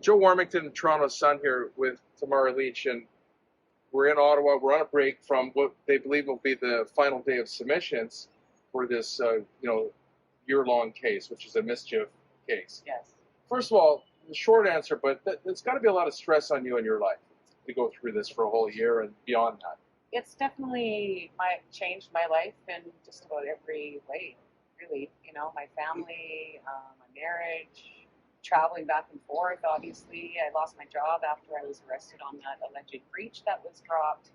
Joe Warmington, Toronto Sun here with Tamara Lich, and we're in Ottawa. We're on a break from what they believe will be the final day of submissions for this, year-long case, which is a mischief case. Yes. First of all, the short answer, but there's got to be a lot of stress on you in your life to go through this for a whole year and beyond that. It's definitely changed my life in just about every way, really. You know, my family, my marriage, traveling back and forth, obviously. I lost my job after I was arrested on that alleged breach that was dropped.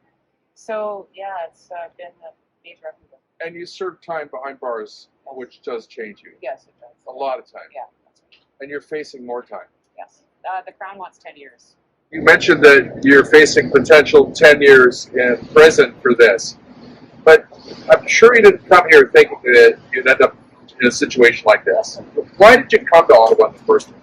So, yeah, it's been a major upheaval. And you served time behind bars, which does change you. Yes, it does. A lot of time. Yeah, that's right. And you're facing more time. Yes. The Crown wants 10 years. You mentioned that you're facing potential 10 years in prison for this. But I'm sure you didn't come here thinking that you'd end up in a situation like this. Why did you come to Ottawa in the first place?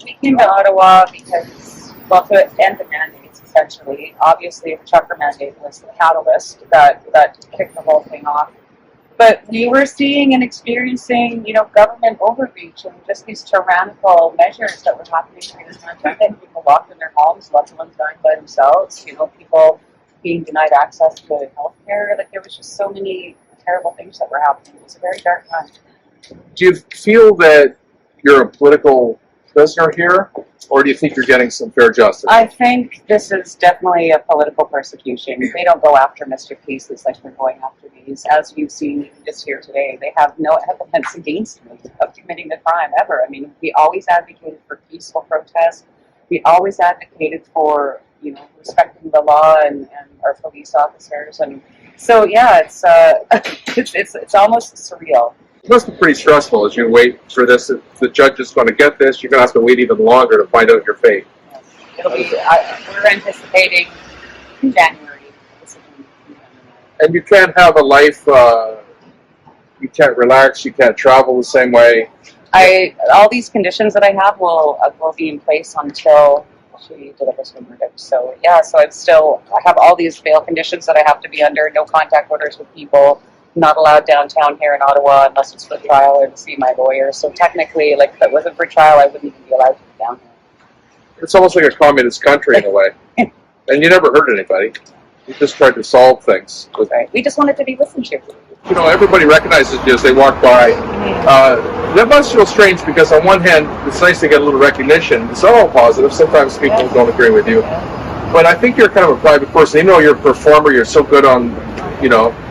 We came to Ottawa because, well, to end the mandates, essentially. Obviously, the trucker mandate was the catalyst that kicked the whole thing off. But we were seeing and experiencing, government overreach and just these tyrannical measures that were happening during this pandemic. Getting people locked in their homes, loved ones dying by themselves, people being denied access to health care. Like, there was just so many terrible things that were happening. It was a very dark time. Do you feel that you're a political prisoner here, or do you think you're getting some fair justice? I think this is definitely a political persecution. They don't go after mischief cases like they're going after these. As you've seen even just here today, they have no evidence against me of committing the crime ever. I mean, we always advocated for peaceful protest. We always advocated for, respecting the law and our police officers. And so, yeah, it's almost surreal. It must be pretty stressful as you wait for this. If the judge is going to get this, you're going to have to wait even longer to find out your fate. Yes. It'll be. We're anticipating in January. And you can't have a life. You can't relax. You can't travel the same way. All these conditions that I have will be in place until she delivers her verdict. So yeah. So I have all these bail conditions that I have to be under. No contact orders with people. Not allowed downtown here in Ottawa unless it's for trial or to see my lawyer. So technically, if it wasn't for trial, I wouldn't even be allowed to be down here. It's almost like a communist country in a way. And you never hurt anybody. You just tried to solve things. Right. We just wanted to be listened to. Everybody recognizes you as they walk by. That must feel strange because on one hand, it's nice to get a little recognition. It's not all positive. Sometimes people don't agree with you. But I think you're kind of a private person. You're a performer. You're so good on,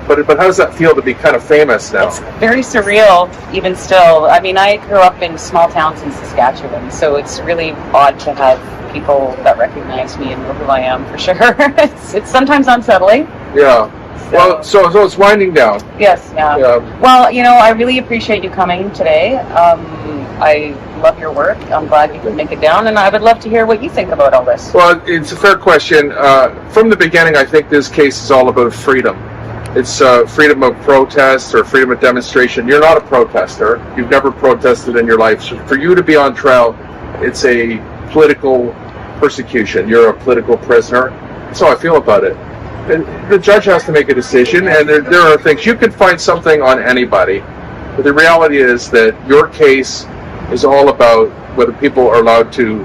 But how does that feel to be kind of famous now? It's very surreal, even still. I mean, I grew up in small towns in Saskatchewan, so it's really odd to have people that recognize me and know who I am, for sure. It's sometimes unsettling. Yeah. Well, so it's winding down. Yes, yeah. Well, I really appreciate you coming today. I love your work. I'm glad you could make it down, and I would love to hear what you think about all this. Well, it's a fair question. From the beginning, I think this case is all about freedom. It's freedom of protest or freedom of demonstration. You're not a protester. You've never protested in your life. So for you to be on trial, it's a political persecution. You're a political prisoner. That's how I feel about it. And the judge has to make a decision, and there are things. You can find something on anybody, but the reality is that your case is all about whether people are allowed to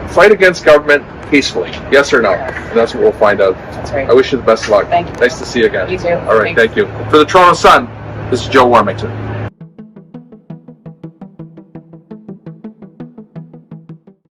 fight against government peacefully, yes or no? And that's what we'll find out. That's right. I wish you the best of luck. Thank you. Nice to see you again. You too. All right, thank you. For the Toronto Sun, this is Joe Warmington.